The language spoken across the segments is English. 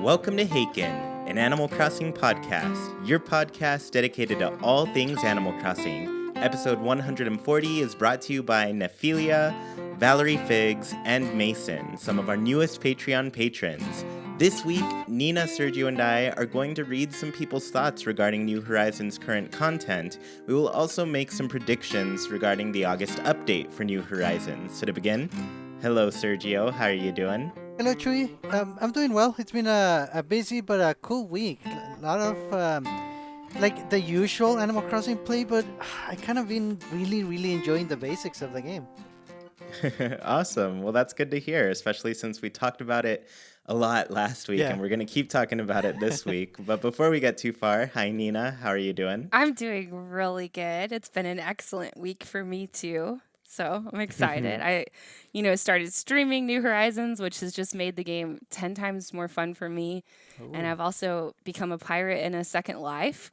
Welcome to Haken, an Animal Crossing podcast, your podcast dedicated to all things Animal Crossing. Episode 140 is brought to you by Nephilia, Valerie Figs, and Mason, some of our newest Patreon patrons. This week, Nina, Sergio, and I are going to read some people's thoughts regarding New Horizons' current content. We will also make some predictions regarding the August update for New Horizons. So to begin, hello Sergio, how are you doing? Hello, Chewy. I'm doing well. It's been a busy but a cool week. A lot of like the usual Animal Crossing play, but I kind of been really enjoying the basics of the game. Awesome. Well, that's good to hear, especially since we talked about it a lot last week, and we're going to keep talking about it this week. But before we get too far, hi, Nina. How are you doing? I'm doing really good. It's been an excellent week for me, too. So I'm excited. I started streaming New Horizons, which has just made the game 10 times more fun for me. Ooh. And I've also become a pirate in a second life,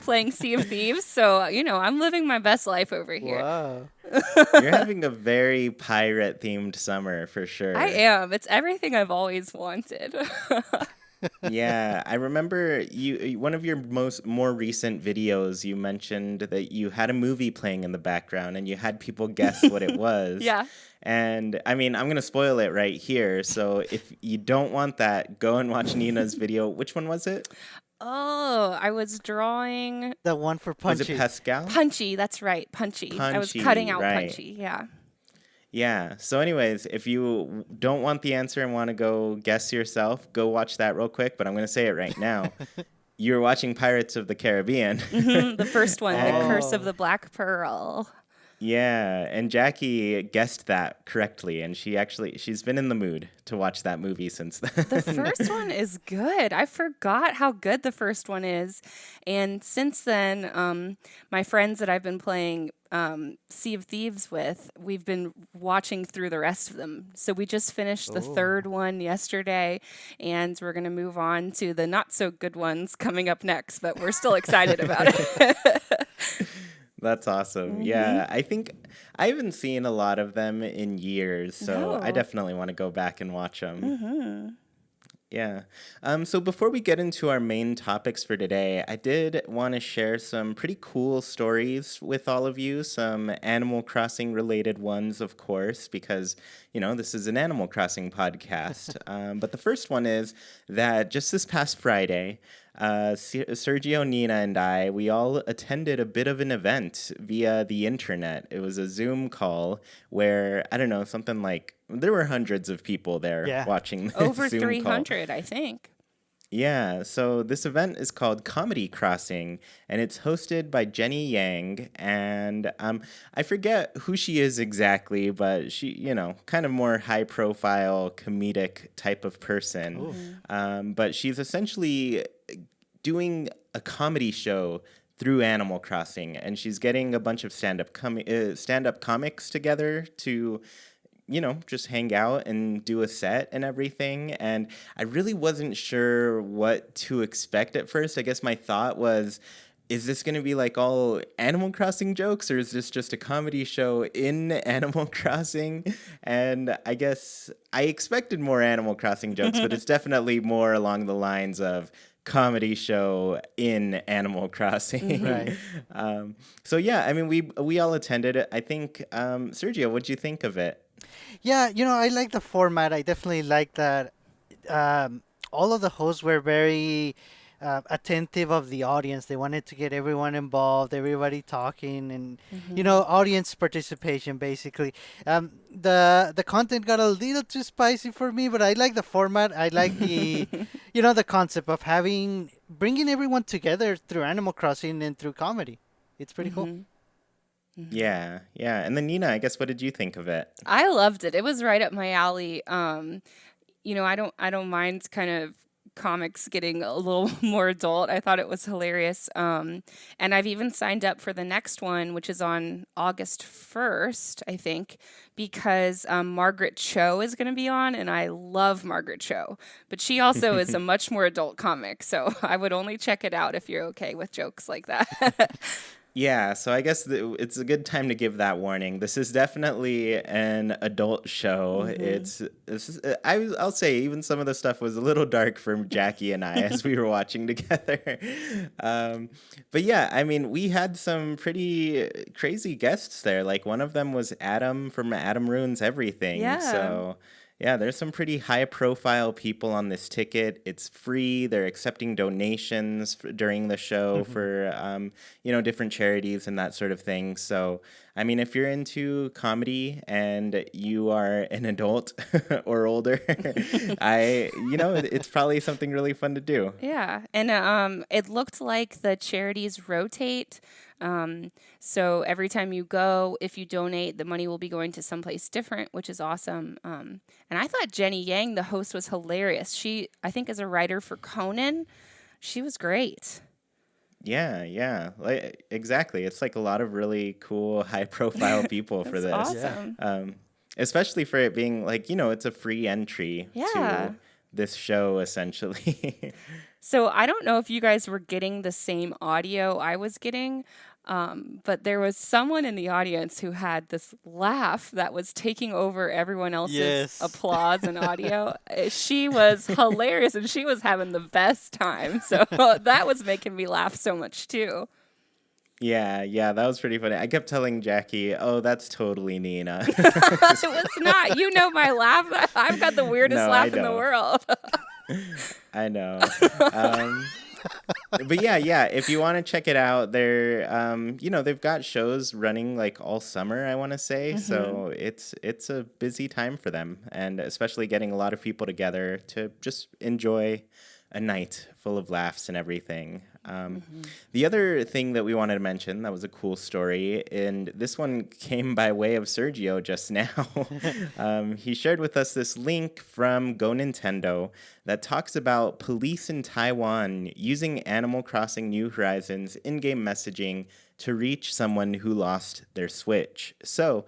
playing Sea of Thieves. So, I'm living my best life over here. Wow. You're having a very pirate-themed summer, for sure. I am. It's everything I've always wanted. Yeah, I remember one of your more recent videos, you mentioned that you had a movie playing in the background and you had people guess what it was. Yeah. And I mean, I'm going to spoil it right here. So if you don't want that, go and watch Nina's video. Which one was it? Oh, I was drawing... The one for Punchy. Was it Pascal? Punchy, that's right. Punchy. I was cutting out right. Punchy, yeah. Yeah. So anyways, if you don't want the answer and want to go guess yourself, go watch that real quick. But I'm going to say it right now. You're watching Pirates of the Caribbean. Mm-hmm, the first one, The Curse of the Black Pearl. Yeah. And Jackie guessed that correctly. And she's been in the mood to watch that movie since then. The first one is good. I forgot how good the first one is. And since then, my friends that I've been playing Sea of Thieves with, we've been watching through the rest of them. So we just finished the third one yesterday, and we're going to move on to the not so good ones coming up next, but we're still excited about it. That's awesome. Mm-hmm. Yeah, I think I haven't seen a lot of them in years, so I definitely want to go back and watch them. Mm-hmm. Yeah. So before we get into our main topics for today, I did want to share some pretty cool stories with all of you, some Animal Crossing related ones, of course, because, this is an Animal Crossing podcast. But the first one is that just this past Friday, Sergio, Nina, and we all attended a bit of an event via the internet. It was a Zoom call where, I don't know, something like, there were hundreds of people there watching this Over Zoom 300, call. I think. Yeah, so this event is called Comedy Crossing, and it's hosted by Jenny Yang, and I forget who she is exactly, but she, kind of more high-profile, comedic type of person. But she's essentially doing a comedy show through Animal Crossing, and she's getting a bunch of stand-up comics together to just hang out and do a set and everything. And I really wasn't sure what to expect at first. I guess my thought was, is this going to be like all Animal Crossing jokes, or is this just a comedy show in Animal Crossing? And I guess I expected more Animal Crossing jokes, but it's definitely more along the lines of comedy show in Animal Crossing. Right. So yeah, I mean, we all attended it. I think, Sergio, what'd you think of it? Yeah, I like the format. I definitely like that all of the hosts were very attentive of the audience. They wanted to get everyone involved, everybody talking, and audience participation basically. The content got a little too spicy for me, but I like the format. I like the the concept of bringing everyone together through Animal Crossing and through comedy. It's pretty cool. Mm-hmm. Yeah. And then Nina, I guess, what did you think of it? I loved it. It was right up my alley. I don't mind kind of comics getting a little more adult. I thought it was hilarious. And I've even signed up for the next one, which is on August 1st, I think, because Margaret Cho is going to be on, and I love Margaret Cho. But she also is a much more adult comic, so I would only check it out if you're okay with jokes like that. Yeah, so I guess it's a good time to give that warning. This is definitely an adult show. I'll say even some of the stuff was a little dark for Jackie and I as we were watching together. Um, but yeah, I mean, we had some pretty crazy guests there. Like one of them was Adam from Adam Ruins Everything. Yeah. So yeah, there's some pretty high profile people on this ticket. It's free. They're accepting donations during the show for different charities and that sort of thing. So, I mean, if you're into comedy and you are an adult or older, it's probably something really fun to do. Yeah, and it looked like the charities rotate. So every time you go, if you donate, the money will be going to someplace different, which is awesome. And I thought Jenny Yang, the host, was hilarious. She, I think, as a writer for Conan, she was great. Yeah, yeah, like exactly. It's like a lot of really cool, high-profile people for That's this. awesome. Especially for it being like, it's a free entry Yeah. to this show, essentially. So I don't know if you guys were getting the same audio I was getting, but there was someone in the audience who had this laugh that was taking over everyone else's Yes. applause and audio. She was hilarious and she was having the best time. So that was making me laugh so much too. Yeah, yeah, that was pretty funny. I kept telling Jackie, "Oh, that's totally Nina." It was not. You know my laugh. I've got the weirdest No, I laugh in the know. world. I know. Um, but yeah, if you want to check it out, they've got shows running like all summer, I want to say. So it's a busy time for them, and especially getting a lot of people together to just enjoy a night full of laughs and everything. The other thing that we wanted to mention that was a cool story, and this one came by way of Sergio just now. He shared with us this link from Go Nintendo that talks about police in Taiwan using Animal Crossing New Horizons in-game messaging to reach someone who lost their Switch. So,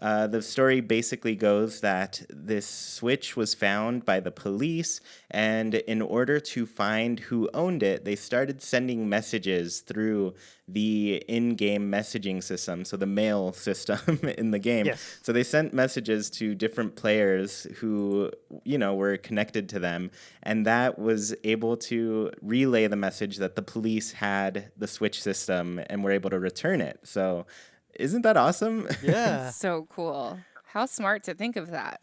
the story basically goes that this Switch was found by the police, and in order to find who owned it, they started sending messages through the in-game messaging system, so the mail system in the game. Yes. So they sent messages to different players who, were connected to them, and that was able to relay the message that the police had the Switch system and were able to return it. So isn't that awesome? Yeah. So cool. How smart to think of that.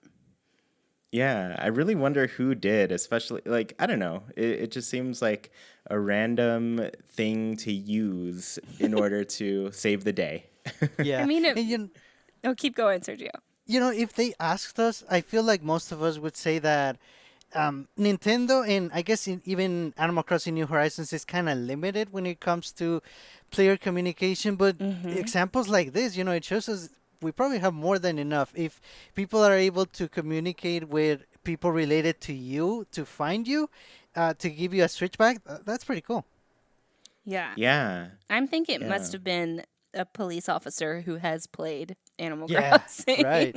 Yeah, I really wonder who did, especially, like, I don't know. It just seems like a random thing to use in order to save the day. Yeah. I mean, And keep going, Sergio. if they asked us, I feel like most of us would say that Nintendo and I guess even Animal Crossing New Horizons is kind of limited when it comes to player communication. But examples like this, it shows us we probably have more than enough. If people are able to communicate with people related to you to find you, to give you a switchback, that's pretty cool. Yeah. Yeah. I'm thinking it Yeah. must have been a police officer who has played Animal Yeah, Crossing. right.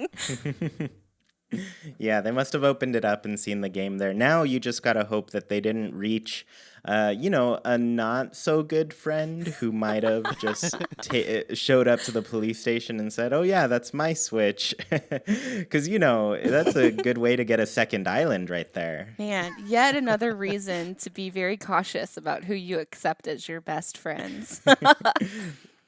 Yeah, they must have opened it up and seen the game there. Now you just got to hope that they didn't reach, a not so good friend who might have just showed up to the police station and said, "Oh, yeah, that's my Switch." Because, that's a good way to get a second island right there. Man, yet another reason to be very cautious about who you accept as your best friends.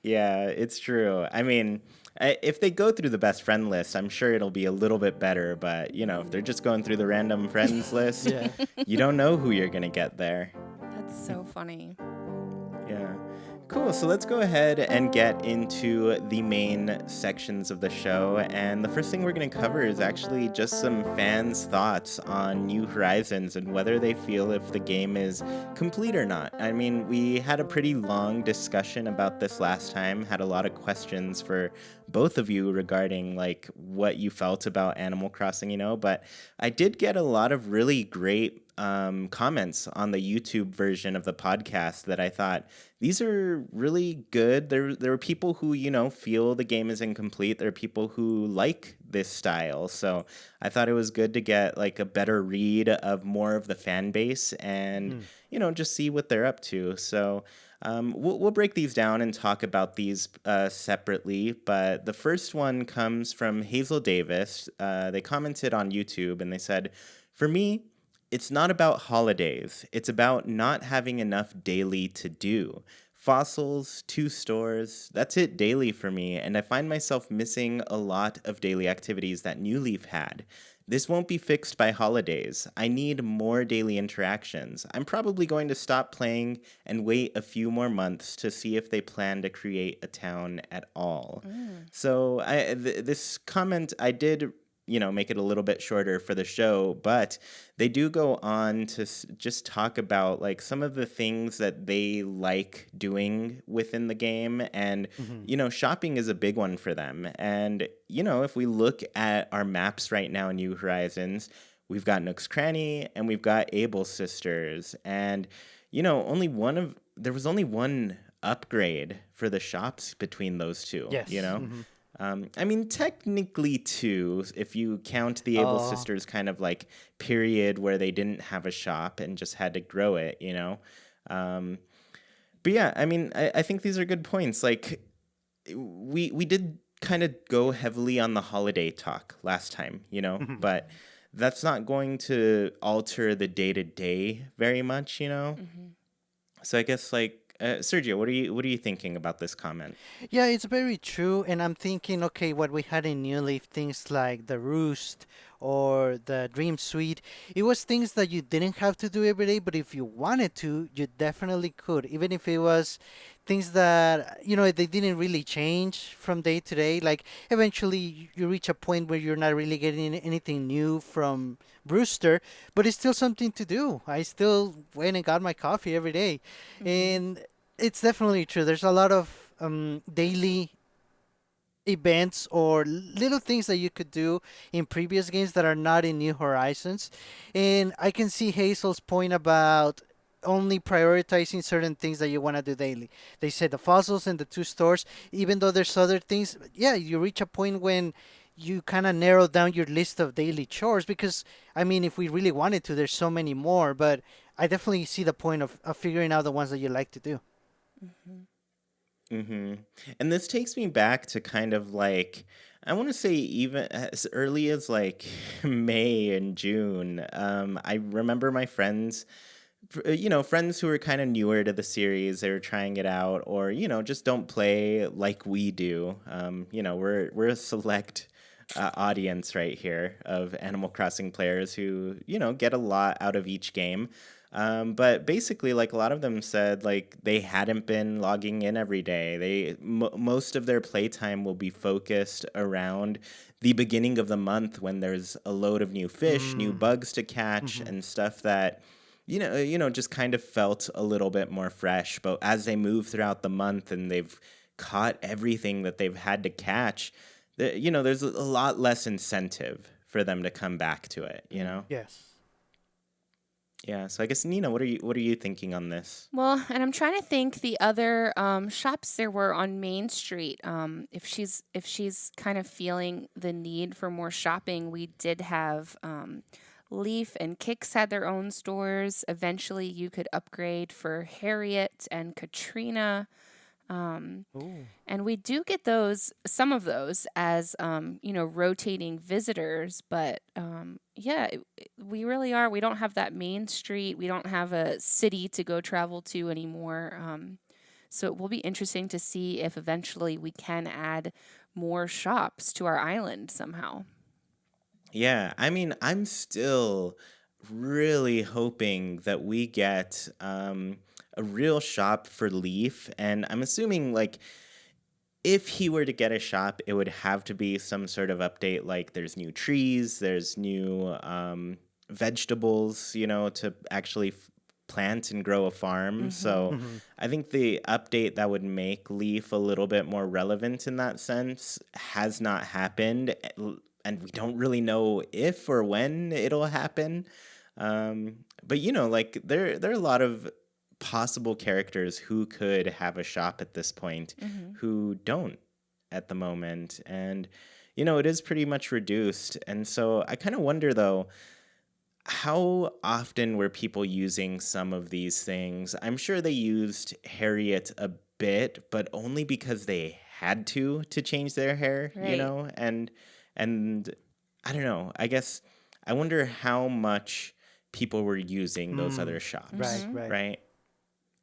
Yeah, it's true. I mean, if they go through the best friend list, I'm sure it'll be a little bit better. But, if they're just going through the random friends list, Yeah. you don't know who you're going to get there. That's so funny. Yeah. Cool. So let's go ahead and get into the main sections of the show. And the first thing we're going to cover is actually just some fans' thoughts on New Horizons and whether they feel if the game is complete or not. I mean, we had a pretty long discussion about this last time, had a lot of questions for both of you regarding like what you felt about Animal Crossing, but I did get a lot of really great comments on the YouTube version of the podcast that I thought these are really good. There were people who, feel the game is incomplete. There are people who like this style. So I thought it was good to get like a better read of more of the fan base and, just see what they're up to. So We'll break these down and talk about these separately, but the first one comes from Hazel Davis. They commented on YouTube and they said, "For me, it's not about holidays. It's about not having enough daily to do. Fossils, 2 stores, that's it daily for me, and I find myself missing a lot of daily activities that New Leaf had. This won't be fixed by holidays. I need more daily interactions. I'm probably going to stop playing and wait a few more months to see if they plan to create a town at all." So this comment, I did, make it a little bit shorter for the show, but they do go on to just talk about like some of the things that they like doing within the game. And, Hmm. shopping is a big one for them. And, if we look at our maps right now in New Horizons, we've got Nook's Cranny and we've got Able Sisters. And, there was only one upgrade for the shops between those two, Yes. Hmm. I mean, technically two, if you count the Able Oh, Sisters kind of like period where they didn't have a shop and just had to grow it. Um, but yeah, I mean, I think these are good points. Like, we did kind of go heavily on the holiday talk last time, mhm. but that's not going to alter the day to day very much. Hmm. So I guess like Sergio, what are you thinking about this comment? Yeah, it's very true. And I'm thinking, okay, what we had in New Leaf, things like the Roost or the Dream Suite, it was things that you didn't have to do every day, but if you wanted to, you definitely could. Even if it was things that, they didn't really change from day to day. Like eventually you reach a point where you're not really getting anything new from Brewster, but it's still something to do. I still went and got my coffee every day. Hmm. And it's definitely true. There's a lot of daily events or little things that you could do in previous games that are not in New Horizons. And I can see Hazel's point about only prioritizing certain things that you want to do daily. They said the fossils and the 2 stores, even though there's other things, yeah, you reach a point when you kind of narrow down your list of daily chores because, I mean, if we really wanted to, there's so many more, but I definitely see the point of figuring out the ones that you like to do. Hmm. Mm-hmm. And this takes me back to kind of like, I want to say even as early as like May and June. I remember my friends, friends who were kind of newer to the series, they were trying it out, or just don't play like we do. We're a select audience right here of Animal Crossing players who get a lot out of each game. But basically, like a lot of them said, like they hadn't been logging in every day. Most of their playtime will be focused around the beginning of the month when there's a load of new fish, new Mm. bugs to catch, Hmm. and stuff that just kind of felt a little bit more fresh. But as they move throughout the month and they've caught everything that they've had to catch, there's a lot less incentive for them to come back to it. Yes. Yeah, so I guess Nina, what are you thinking on this? Well, and I'm trying to think the other shops there were on Main Street. If she's kind of feeling the need for more shopping, we did have Leaf and Kix had their own stores. Eventually, you could upgrade for Harriet and Katrina. Um, Ooh. and we do get some of those as, rotating visitors. But yeah, we really are. We don't have that main street. We don't have a city to go travel to anymore. So it will be interesting to see if eventually we can add more shops to our island somehow. Yeah, I mean, I'm still really hoping that we get a real shop for Leaf, and I'm assuming like if he were to get a shop, it would have to be some sort of update. Like there's new trees, there's new vegetables, to actually plant and grow a farm. Hmm. So Hmm. I think the update that would make Leaf a little bit more relevant in that sense has not happened. And we don't really know if or when it'll happen. But like there are a lot of possible characters who could have a shop at this point Hmm. who don't at the moment. And it is pretty much reduced. And so I kind of wonder though, how often were people using some of these things? I'm sure they used Harriet a bit, but only because they had to change their hair, Right. and I don't know. I guess I wonder how much people were using those other shops, Right, Mm-hmm. right. right?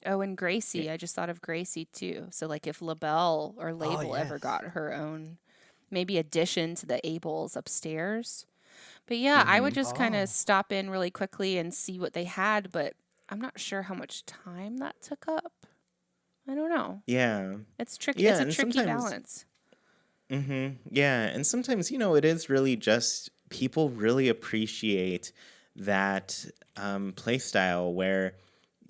Oh, and Yeah. Gracie. I just thought of Gracie too. So, like, if LaBelle or Oh, Label ever yes. got her own, maybe addition to the Abels upstairs. But yeah, I would Mm-hmm. just kind of Oh. stop in really quickly and see what they had. But I'm not sure how much time that took up. I don't know. Yeah. It's tricky. Yeah, It's a and tricky sometimes balance. Yeah, and sometimes, it is really just people really appreciate that play style where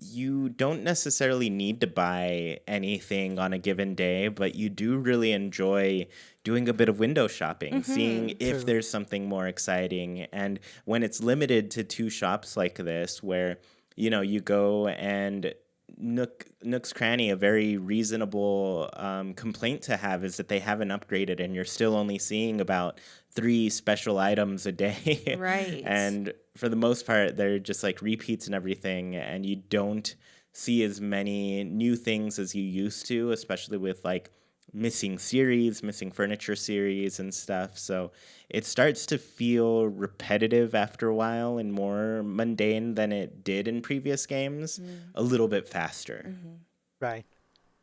you don't necessarily need to buy anything on a given day, but you do really enjoy doing a bit of window shopping, seeing Mm-hmm. if True. there's something more exciting. And when it's limited to two shops like this, where you go and Nook's Cranny, a very reasonable complaint to have is that they haven't upgraded, and you're still only seeing about 3 special items a day. Right. And for the most part, they're just like repeats and everything, and you don't see as many new things as you used to, especially with like missing furniture series and stuff. So it starts to feel repetitive after a while and more mundane than it did in previous games, a little bit faster. Mm-hmm. Right.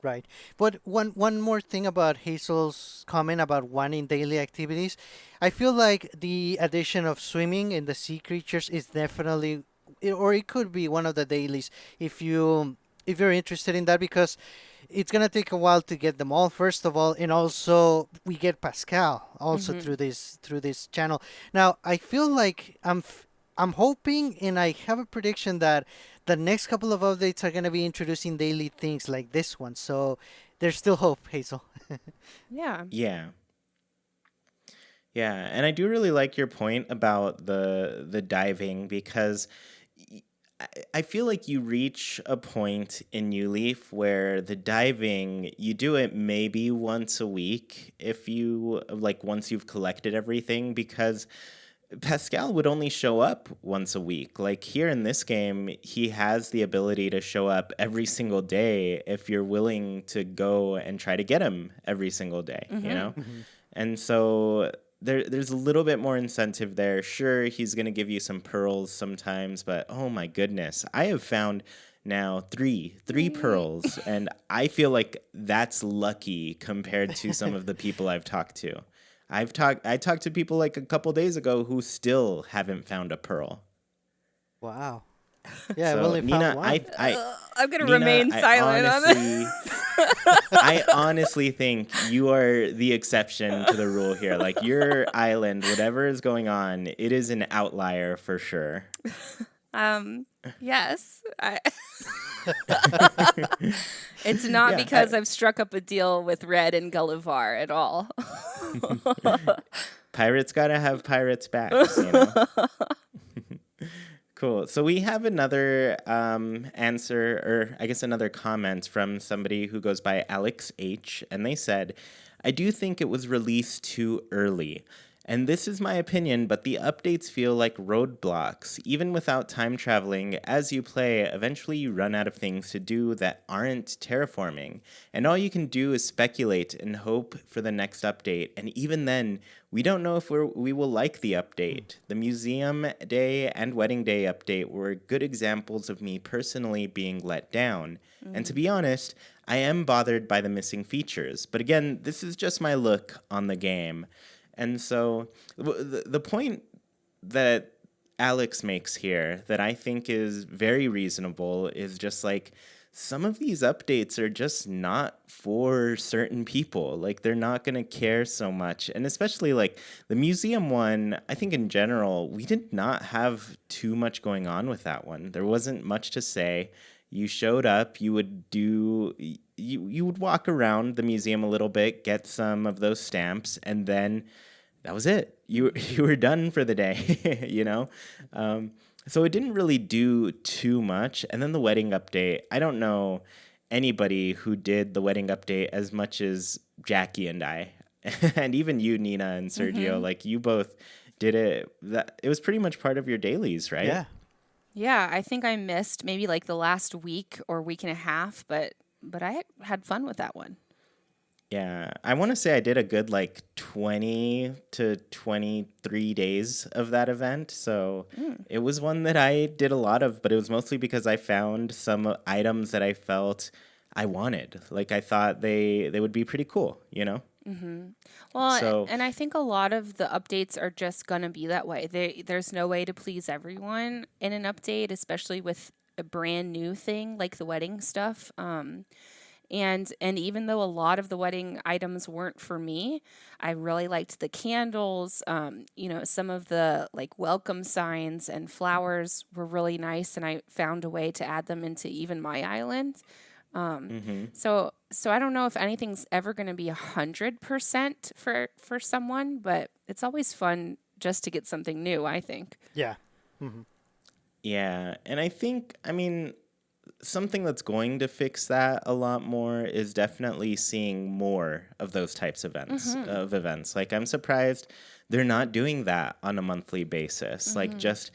Right. But one more thing about Hazel's comment about wanting daily activities. I feel like the addition of swimming and the sea creatures is definitely, or it could be one of the dailies if you're interested in that, because it's gonna take a while to get them all, first of all, and also we get Pascal also Mm-hmm. through this channel. Now I feel like I'm hoping, and I have a prediction that the next couple of updates are gonna be introducing daily things like this one. So there's still hope, Hazel. Yeah. Yeah. Yeah, and I do really like your point about the diving because y- I feel like you reach a point in New Leaf where the diving you do it maybe once a week if you like once you've collected everything, because Pascal would only show up once a week. Like here in this game, he has the ability to show up every single day if you're willing to go and try to get him every single day. Mm-hmm. Mhm. And so there's a little bit more incentive there. Sure, he's going to give you some pearls sometimes, but oh my goodness, I have found now three Right. pearls, and I feel like that's lucky compared to some of the people I've talked to. I talked to people like a couple days ago who still haven't found a pearl. Wow. Yeah, I've So only found one. I'm gonna Nina, remain silent on this. I honestly think you are the exception to the rule here. Like your island, whatever is going on, it is an outlier for sure. Yes. It's not Yeah, because I've struck up a deal with Red and Gullivar at all. pirates gotta have pirates' backs. Cool. So we have another answer, or I guess another comment from somebody who goes by Alex H. And they said, I do think it was released too early. And this is my opinion, but the updates feel like roadblocks. Even without time traveling, as you play, eventually you run out of things to do that aren't terraforming. And all you can do is speculate and hope for the next update. And even then, we don't know if we will like the update. The Museum Day and Wedding Day update were good examples of me personally being let down. And to be honest, I am bothered by the missing features. But again, this is just my look on the game. And so the point that Alex makes here that I think is very reasonable is just like some of these updates are just not for certain people. Like they're not going to care so much. And especially like the museum one, I think in general, we did not have too much going on with that one. There wasn't much to say. You showed up, you would walk around the museum a little bit, get some of those stamps, and then that was it. You were done for the day, So it didn't really do too much. And then the wedding update, I don't know anybody who did the wedding update as much as Jackie and I. And even you, Nina and Sergio, Mm-hmm. like you both it was pretty much part of your dailies, right? Yeah. Yeah, I think I missed maybe like the last week or week and a half, but I had fun with that one. Yeah, I want to say I did a good like 20 to 23 days of that event. So it was one that I did a lot of, but it was mostly because I found some items that I felt I wanted. Like I thought they would be pretty cool, you know? Well, So, and I think a lot of the updates are just going to be that way. There's no way to please everyone in an update, especially with a brand new thing like the wedding stuff. And even though a lot of the wedding items weren't for me, I really liked the candles. Some of the like welcome signs and flowers were really nice, and I found a way to add them into even my island. mhm. So I don't know if anything's ever going to be 100% for someone, but it's always fun just to get something new, I think. Yeah. Hmm. Yeah, and I think, I mean, something that's going to fix that a lot more is definitely seeing more of those types of events. Like I'm surprised they're not doing that on a monthly basis. Like just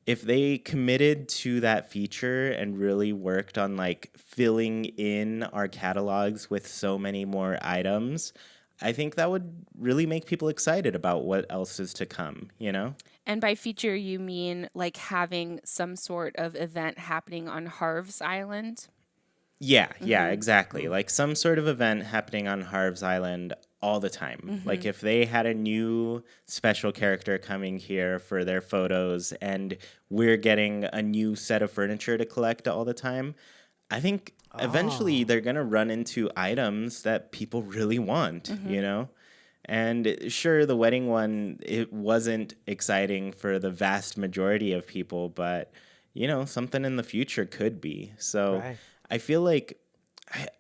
if they committed to that feature and really worked on like filling in our catalogs with so many more items, I think that would really make people excited about what else is to come, you know? And by feature, you mean like having some sort of event happening on Harv's Island? Yeah, exactly. Like some sort of event happening on Harv's Island all the time. Like if they had a new special character coming here for their photos and we're getting a new set of furniture to collect all the time, I think eventually Oh, they're going to run into items that people really want, you know? And sure, the wedding one, it wasn't exciting for the vast majority of people, but you know, something in the future could be. So right. I feel like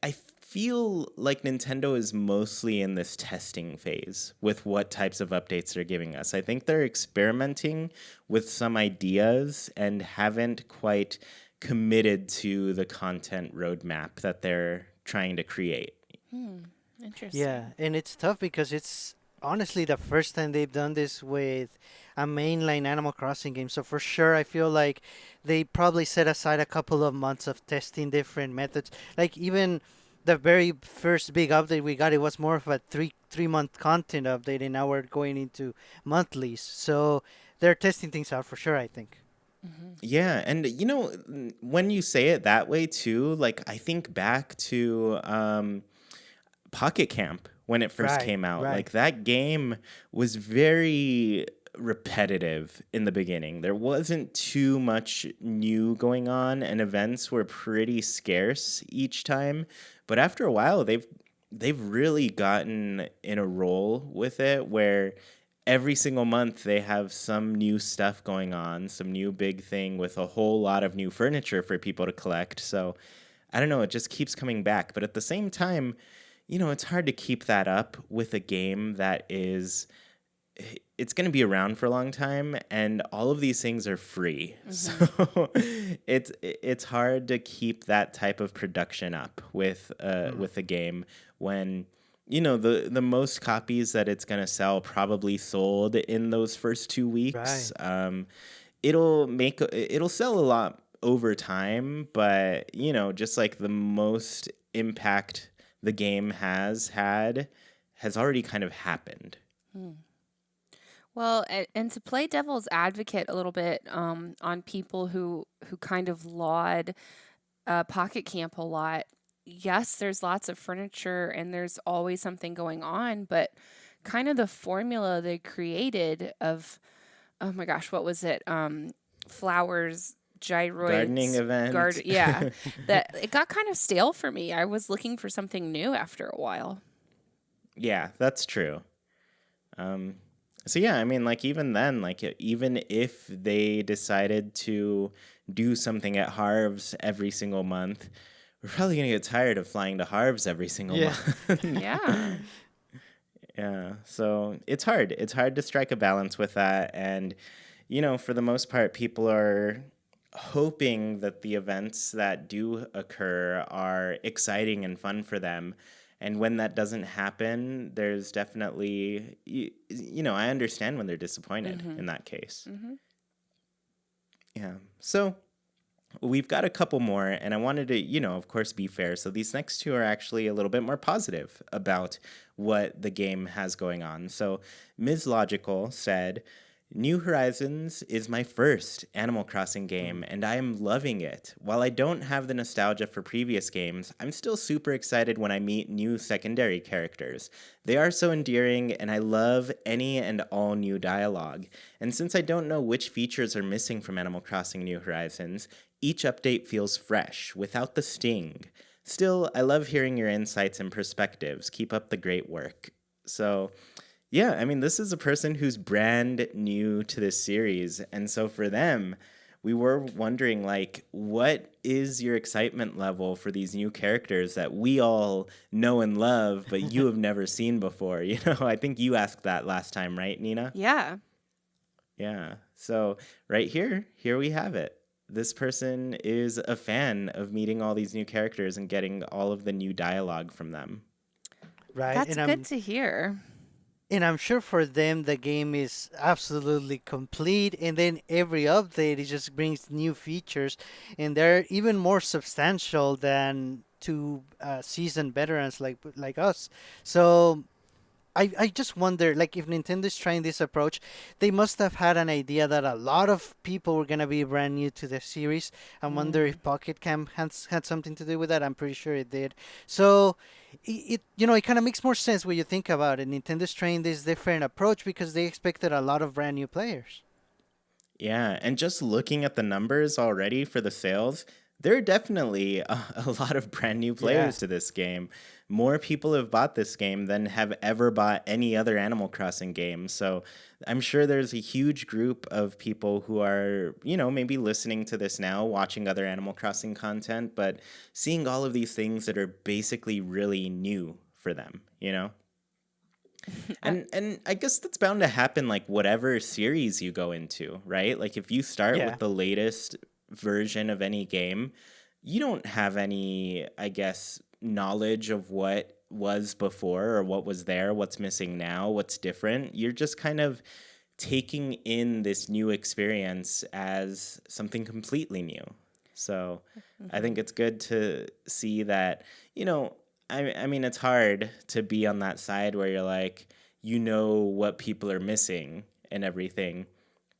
I feel like Nintendo is mostly in this testing phase with what types of updates they're giving us. I think they're experimenting with some ideas and haven't quite committed to the content roadmap that they're trying to create. Yeah, Interesting. and it's tough because it's honestly the first time they've done this with a mainline Animal Crossing game. So for sure, I feel like they probably set aside a couple of months of testing different methods. Like even the very first big update we got, it was more of a three month content update, and now we're going into monthlies. So they're testing things out for sure, I think. Yeah, and you know, when you say it that way too, like I think back to Pocket Camp when it first Right, came out. right. Like that game was very repetitive in the beginning. There wasn't too much new going on and events were pretty scarce each time. But after a while they've really gotten in a role with it where every single month they have some new stuff going on, some new big thing with a whole lot of new furniture for people to collect. So I don't know, it just keeps coming back. But at the same time, you know, it's hard to keep that up with a game that is it's going to be around for a long time and all of these things are free. So it's hard to keep that type of production up Mm, with a game when you know the most copies that it's going to sell probably sold in those first 2 weeks. right. It'll sell a lot over time, but you know, just like the most impact the game has had has already kind of happened. Well, and to play devil's advocate a little bit on people who kind of laud Pocket Camp a lot. Yes, there's lots of furniture and there's always something going on, but kind of the formula they created of, oh my gosh, what was it? Flowers, Gardening gyroids, event. yeah, that it got kind of stale for me. I was looking for something new after a while. Yeah, that's true. Um, so yeah, I mean, like even then, like even if they decided to do something at Harv's every single month, we're probably gonna get tired of flying to Harv's every single Yeah. month. Yeah. Yeah, so it's hard. It's hard to strike a balance with that. And, you know, for the most part, people are hoping that the events that do occur are exciting and fun for them. And when that doesn't happen, there's definitely, I understand when they're disappointed Mm-hmm. in that case. Mm-hmm. Yeah. So we've got a couple more, and I wanted to, of course, be fair. So these next two are actually a little bit more positive about what the game has going on. So Ms. Logical said, New Horizons is my first Animal Crossing game, and I am loving it. While I don't have the nostalgia for previous games, I'm still super excited when I meet new secondary characters. They are so endearing, and I love any and all new dialogue. And since I don't know which features are missing from Animal Crossing New Horizons, each update feels fresh, without the sting. Still, I love hearing your insights and perspectives. Keep up the great work. So, yeah, I mean, this is a person who's brand new to this series. And so for them, we were wondering, like, what is your excitement level for these new characters that we all know and love, but you have never seen before? I think you asked that last time, right, Nina? Yeah. Yeah. So right here we have it. This person is a fan of meeting all these new characters and getting all of the new dialogue from them. Right, That's good to hear. and I'm sure for them the game is absolutely complete, and then every update it just brings new features, and they're even more substantial than to seasoned veterans like us. So I just wonder, like, if Nintendo's trying this approach, they must have had an idea that a lot of people were gonna be brand new to the series. I wonder Mm. if Pocket Camp had something to do with that. I'm pretty sure it did. So it kind of makes more sense when you think about it. Nintendo's trying this different approach because they expected a lot of brand new players. Yeah, and just looking at the numbers already for the sales, there are definitely a lot of brand new Yeah. players to this game. More people have bought this game than have ever bought any other Animal Crossing game. So I'm sure there's a huge group of people who are, maybe listening to this now, watching other Animal Crossing content, but seeing all of these things that are basically really new for them. Uh, And I guess that's bound to happen like whatever series you go into, right? Like if you start Yeah. with the latest version of any game, you don't have any, I guess, knowledge of what was before or what was there, what's missing now, what's different. You're just kind of taking in this new experience as something completely new. So I mhm. think it's good to see that, you know, I mean, it's hard to be on that side where you're like, what people are missing and everything,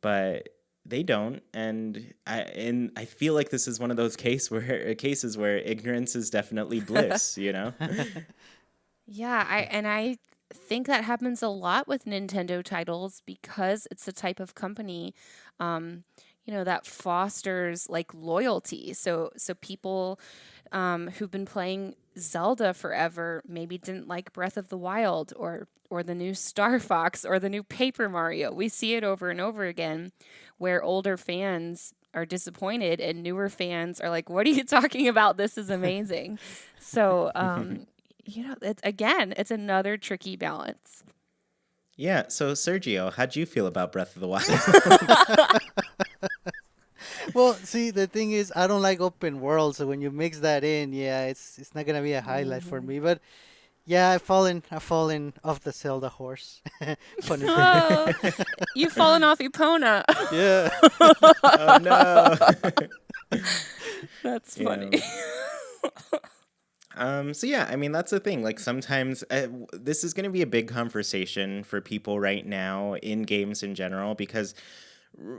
but they don't. And I feel like this is one of those cases where ignorance is definitely bliss. Yeah, I think that happens a lot with Nintendo titles because it's the type of company um that fosters like loyalty. So people who've been playing Zelda forever maybe didn't like Breath of the Wild or the new Star Fox or the new Paper Mario. We see it over and over again where older fans are disappointed and newer fans are like, "What are you talking about? This is amazing." So, it's another tricky balance. Yeah. So Sergio, how'd you feel about Breath of the Wild? Well, see, the thing is, I don't like open world, so when you mix that in, yeah, it's not gonna be a highlight for Mhm. me. But yeah, I've fallen off the Zelda horse, pun intended. Oh, you've fallen off Epona. Yeah. Oh no. That's funny. Yeah. So yeah, I mean that's the thing. Like sometimes this is going to be a big conversation for people right now in games in general because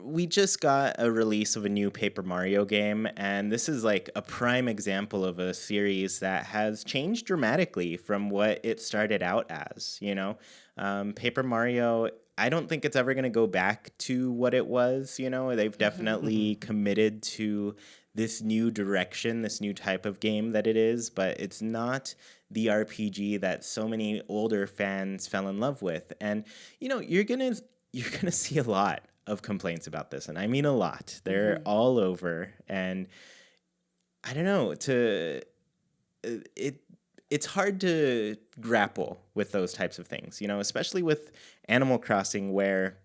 we just got a release of a new Paper Mario game, and this is like a prime example of a series that has changed dramatically from what it started out as. Paper Mario. I don't think it's ever going to go back to what it was. They've Mhm. definitely committed to this new direction, this new type of game that it is, but it's not the RPG that so many older fans fell in love with. And you're gonna see a lot of complaints about this, and I mean a lot. They're Mhm. all over, and I don't know. It it's hard to grapple with those types of things, especially with Animal Crossing, where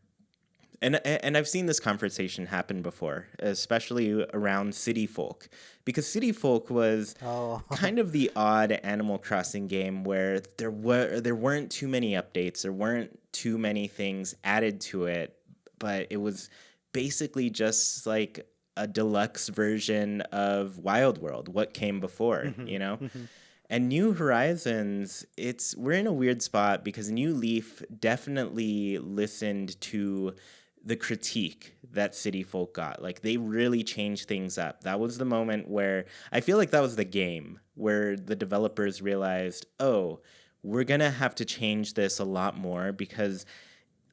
And I've seen this conversation happen before, especially around City Folk, because City Folk was Oh, kind of the odd Animal Crossing game where there weren't too many updates, there weren't too many things added to it, but it was basically just like a deluxe version of Wild World, what came before, you know? And New Horizons, we're in a weird spot because New Leaf definitely listened to the critique that City Folk got. Like they really changed things up. That was the moment where I feel like that was the game where the developers realized, oh, we're gonna have to change this a lot more because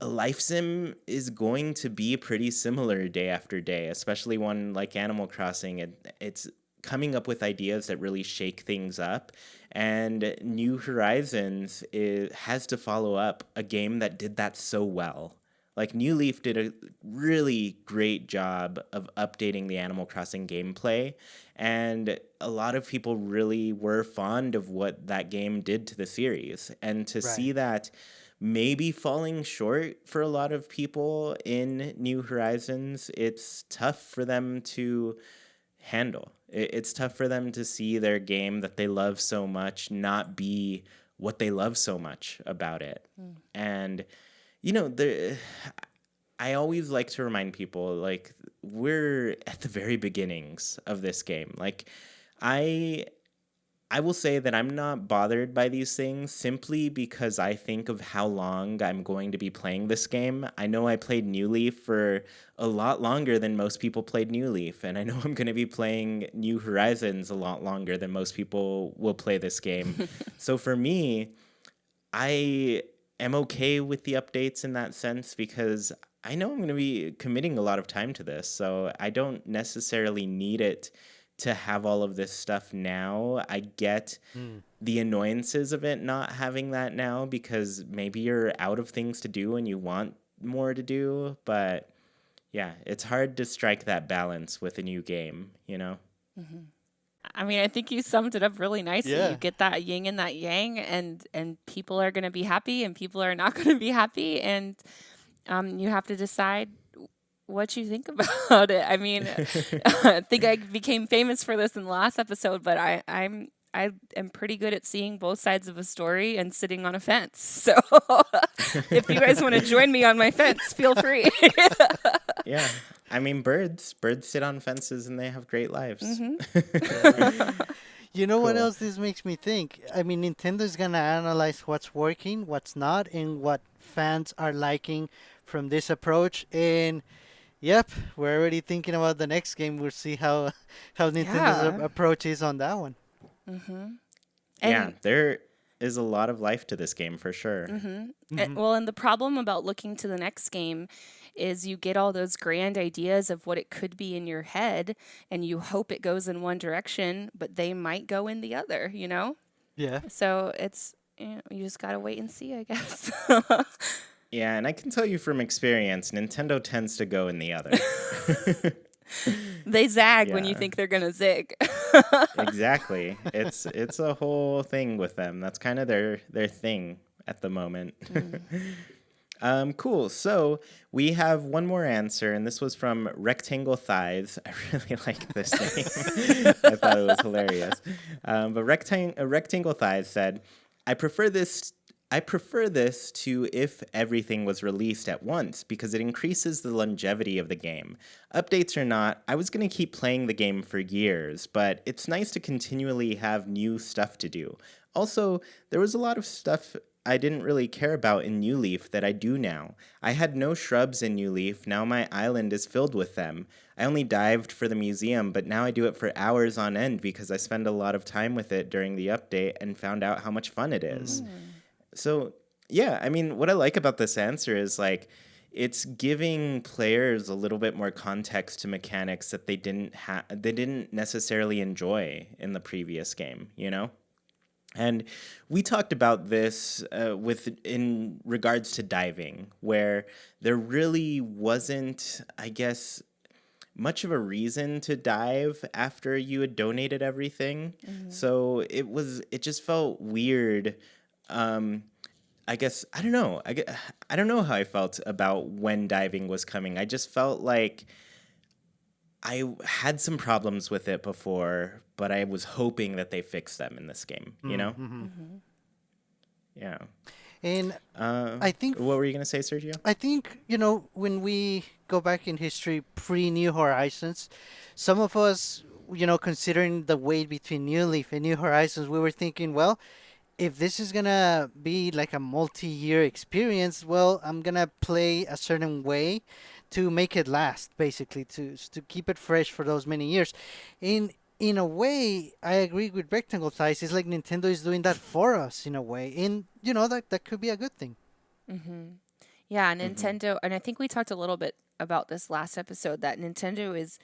a life sim is going to be pretty similar day after day, especially one like Animal Crossing. It's coming up with ideas that really shake things up. And New Horizons has to follow up a game that did that so well. Like New Leaf did a really great job of updating the Animal Crossing gameplay, and a lot of people really were fond of what that game did to the series. And to see right. that maybe falling short for a lot of people in New Horizons, it's tough for them to handle. It's tough for them to see their game that they love so much not be what they love so much about it. And you know, I always like to remind people like we're at the very beginnings of this game. Like I I will say that I'm not bothered by these things simply because I think of how long I'm going to be playing this game. I know I played New Leaf for a lot longer than most people played New Leaf, and I know I'm going to be playing New Horizons a lot longer than most people will play this game. So for me, I am okay with the updates in that sense because I know I'm going to be committing a lot of time to this. So I don't necessarily need it to have all of this stuff now. I get Mm. the annoyances of it not having that now because maybe you're out of things to do and you want more to do. But yeah, it's hard to strike that balance with a new game, you know? I mean, I think you summed it up really nicely. You Yeah. get that yin and that yang, and people are going to be happy, and people are not going to be happy, and you have to decide what you think about it. I mean, I think I became famous for this in the last episode, but I am pretty good at seeing both sides of a story and sitting on a fence. So if you guys want to join me on my fence, feel free. Yeah. I mean, birds sit on fences and they have great lives. Yeah. You know what Cool. else this makes me think? I mean, Nintendo's gonna analyze what's working, what's not, and what fans are liking from this approach. And yep, we're already thinking about the next game. We'll see how how Nintendo's Yeah. approach is on that one. Yeah, And there is a lot of life to this game for sure. Hmm. well, and the problem about looking to the next game is you get all those grand ideas of what it could be in your head, and you hope it goes in one direction, but they might go in the other, you know? Yeah. So it's, you just got to wait and see, I guess. Yeah, and I can tell you from experience, Nintendo tends to go in the other. They zag when you Yeah, think they're going to zig. exactly. It's a whole thing with them. That's kind of their thing at the moment. Cool. So we have one more answer, and this was from Rectangle Thighs. I really like this name. I thought it was hilarious. But Rectangle Thighs said, "I prefer this. I prefer this to if everything was released at once because it increases the longevity of the game. Updates or not, I was going to keep playing the game for years, but it's nice to continually have new stuff to do. Also, there was a lot of stuff I didn't really care about in New Leaf that I do now. I had no shrubs in New Leaf, now my island is filled with them. I only dived for the museum, but now I do it for hours on end because I spend a lot of time with it during the update and found out how much fun it is." So, yeah, I mean, what I like about this answer is like it's giving players a little bit more context to mechanics that they didn't necessarily enjoy in the previous game, you know? And we talked about this in regards to diving, where there really wasn't, I guess, much of a reason to dive after you had donated everything. So it just felt weird. Um, I guess I don't know. I don't know how I felt about when diving was coming. I just felt like I had some problems with it before, but I was hoping that they fixed them in this game. You know? Mm-hmm. Hmm. Yeah. And Uh, I think what were you gonna say, Sergio? I think, when we go back in history pre New Horizons, some of us, considering the wait between New Leaf and New Horizons, we were thinking, well, if this is gonna be like a multi-year experience, well, I'm gonna play a certain way to make it last, basically, to keep it fresh for those many years. In a way, I agree with Rectangle Ties. It's like Nintendo is doing that for us in a way, and that could be a good thing. Hmm. Yeah, Mm-hmm. Nintendo, and I think we talked a little bit about this last episode that Nintendo is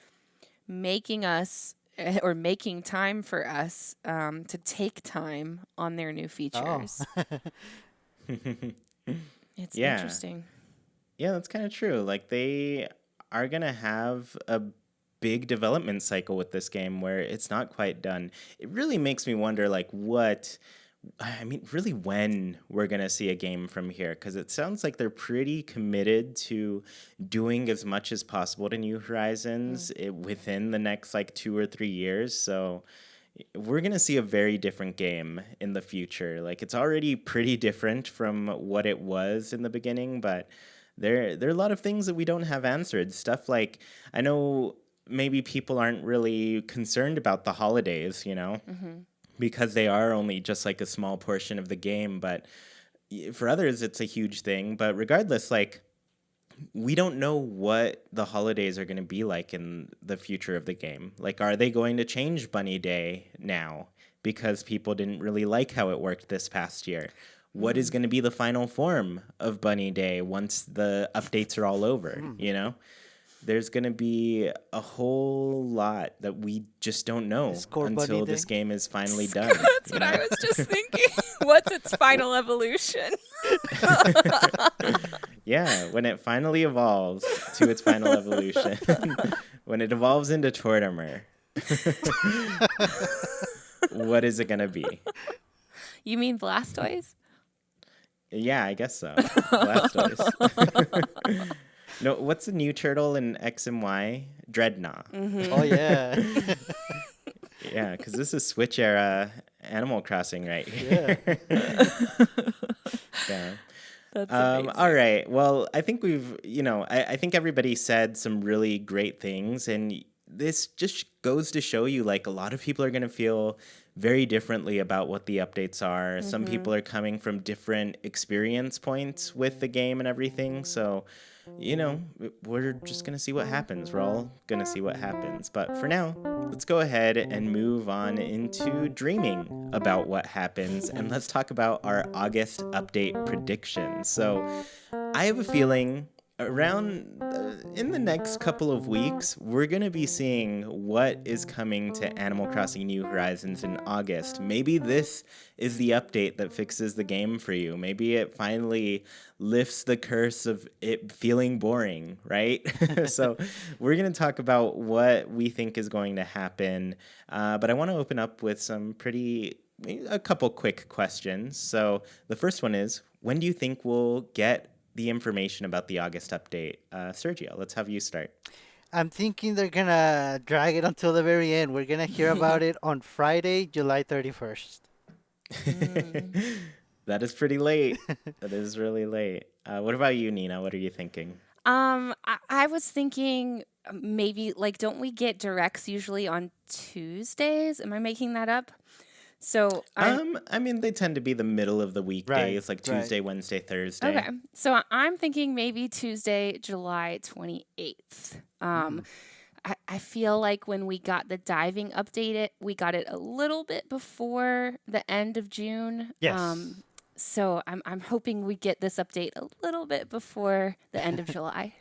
making us or making time for us to take time on their new Oh, features. It's Yeah. interesting. Yeah, that's kind of true. Like they are gonna have a big development cycle with this game where it's not quite done. It really makes me wonder, like, really when we're gonna see a game from here, because it sounds like they're pretty committed to doing as much as possible to New Horizons within the next like 2 or 3 years. So we're going to see a very different game in the future. Like it's already pretty different from what it was in the beginning, but there are a lot of things that we don't have answered. Stuff like I know maybe people aren't really concerned about the holidays, Hmm. because they are only just like a small portion of the game, but for others it's a huge thing. But regardless, like we don't know what the holidays are going to be like in the future of the game. Like, are they going to change Bunny Day now because people didn't really like how it worked this past year? What is going to be the final form of Bunny Day once the updates are all over? There's going to be a whole lot that we just don't know Score Bunny until Day. this game is finally done. That's what I was just thinking. What's its final evolution? Yeah, when it finally evolves to its final evolution, when it evolves into Tortimer, what is it gonna be? You mean Blastoise? Yeah, I guess so. Blastoise. No, what's the new turtle in X and Y? Dreadnought. Oh yeah, Yeah, because this is Switch era Animal Crossing right yeah. here. Yeah. That's All amazing. right. Well, I think I think everybody said some really great things. And this just goes to show you, like, a lot of people are going to feel very differently about what the updates are. Some people are coming from different experience points with the game and everything. So, we're just going to see what happens. We're all going to see what happens. But for now, let's go ahead and move on into dreaming about what happens. And let's talk about our August update predictions. So I have a feeling around in the next couple of weeks, we're going to be seeing what is coming to Animal Crossing New Horizons in August. Maybe this is the update that fixes the game for you. Maybe it finally lifts the curse of it feeling boring, right? So we're going to talk about what we think is going to happen. But I want to open up with a couple quick questions. So the first one is, when do you think we'll get the information about the August update? Sergio, let's have you start. I'm thinking they're gonna drag it until the very end. We're gonna hear about it on Friday, July 31st. Mm. That is pretty late. That is really late. What about you, Nina? What are you thinking? I was thinking maybe like don't we get directs usually on Tuesdays? Am I making that up? So I mean, they tend to be the middle of the Right, weekdays, like right. Tuesday, Wednesday, Thursday. okay. So I'm thinking maybe Tuesday, July 28th. I feel like when we got the diving update, we got it a little bit before the end of June. Yes. So I'm hoping we get this update a little bit before the end of July.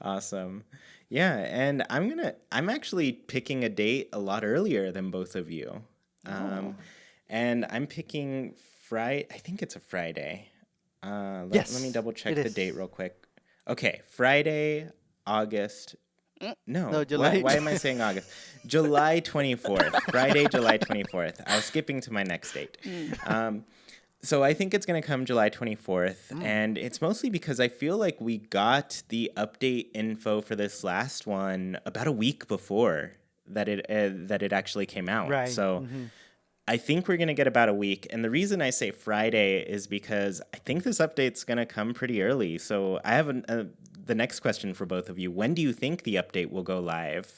Awesome. Yeah, and I'm actually picking a date a lot earlier than both of you. Oh. And I'm picking Friday. I think it's a Friday. Let me Yes, double check it the is. date real quick. Okay, Friday, August. No, No, July. why am I saying August? July 24th. Friday, July 24th. I was skipping to my next date. So I think it's going to come July 24th, Mm. and it's mostly because I feel like we got the update info for this last one about a week before that it actually came out. Right. So I think we're going to get about a week. And the reason I say Friday is because I think this update's going to come pretty early. So I have the next question for both of you. When do you think the update will go live?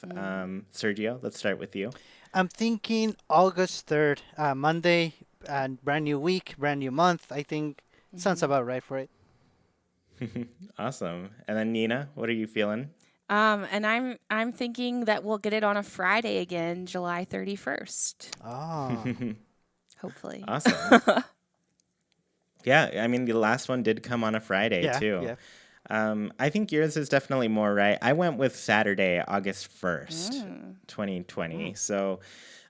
Sergio, let's start with you. I'm thinking August 3rd, Monday, and brand new week, brand new month. I think sounds about right for it. Awesome. And then Nina, what are you feeling? And I'm thinking that we'll get it on a Friday again, July 31st. Oh, Hopefully. Awesome. Yeah, I mean, the last one did come on a Friday, yeah, too. yeah. I think yours is definitely more right. I went with Saturday, August 1st, 2020. So,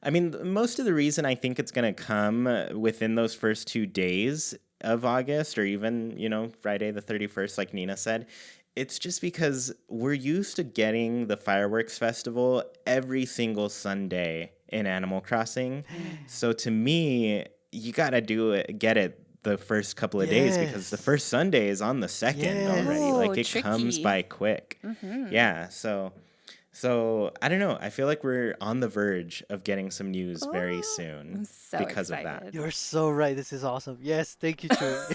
I mean, most of the reason I think it's going to come within those first 2 days of August, or even, Friday the 31st, like Nina said, it's just because we're used to getting the fireworks festival every single Sunday in Animal Crossing. So to me, you gotta get it the first couple of days because the Yes. first Sunday is on the second already. Yes. Like Oh, it comes tricky. by quick. Yeah. So I don't know. I feel like we're on the verge of getting some news very Oh, I'm soon so because of that. excited. You're so right. This is awesome. Yes, thank you, Chewy.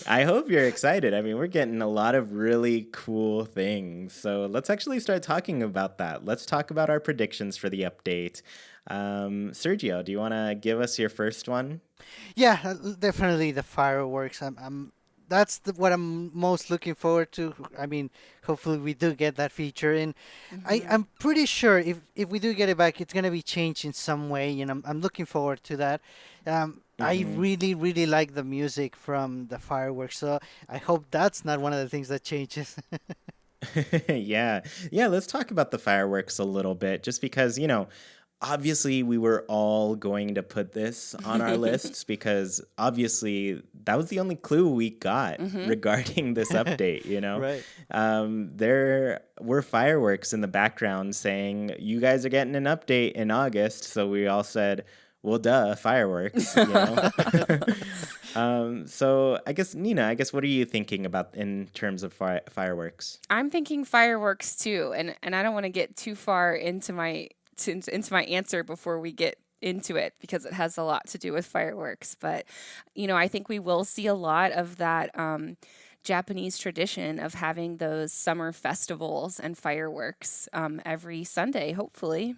I hope you're excited. I mean, we're getting a lot of really cool things. So let's actually start talking about that. Let's talk about our predictions for the update. Sergio, do you want to give us your first one? Yeah, definitely the fireworks. That's what I'm most looking forward to. I mean, hopefully we do get that feature, and I'm pretty sure if we do get it back, it's gonna be changed in some way. I'm looking forward to that. I Mm-hmm. really, really like the music from the fireworks, so I hope that's not one of the things that changes. Yeah. Yeah, let's talk about the fireworks a little bit just because, obviously we were all going to put this on our lists because obviously that was the only clue we got regarding this update. Right. There were fireworks in the background saying, you guys are getting an update in August. So we all said, well, duh, fireworks. So I guess, Nina, what are you thinking about in terms of fireworks? I'm thinking fireworks too, and I don't want to get too far into into my answer before we get into it because it has a lot to do with fireworks. But I think we will see a lot of that Japanese tradition of having those summer festivals and fireworks every Sunday, hopefully.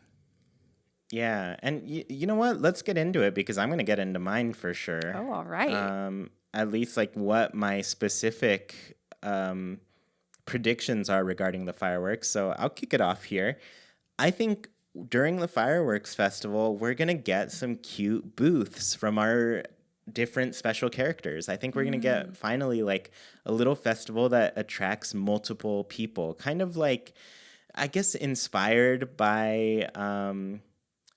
Yeah, and you know what? Let's get into it because I'm going to get into mine for sure. Oh, all right. At least like what my specific predictions are regarding the fireworks. So I'll kick it off here. I think during the fireworks festival, we're going to get some cute booths from our different special characters. I think we're going to get finally like a little festival that attracts multiple people, kind of like, I guess, inspired by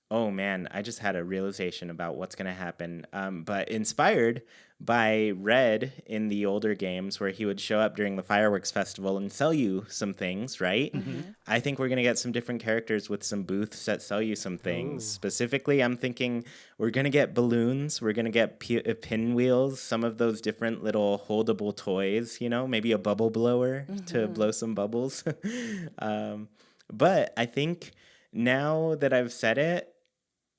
oh man, I just had a realization about what's going to happen. But inspired by Red in the older games, where he would show up during the fireworks festival and sell you some things, right? Mhm. I think we're going to get some different characters with some booths that sell you some things. Ooh. Specifically, I'm thinking we're going to get balloons, we're going to get pinwheels, some of those different little holdable toys, maybe a bubble blower to blow some bubbles. But I think now that I've said it,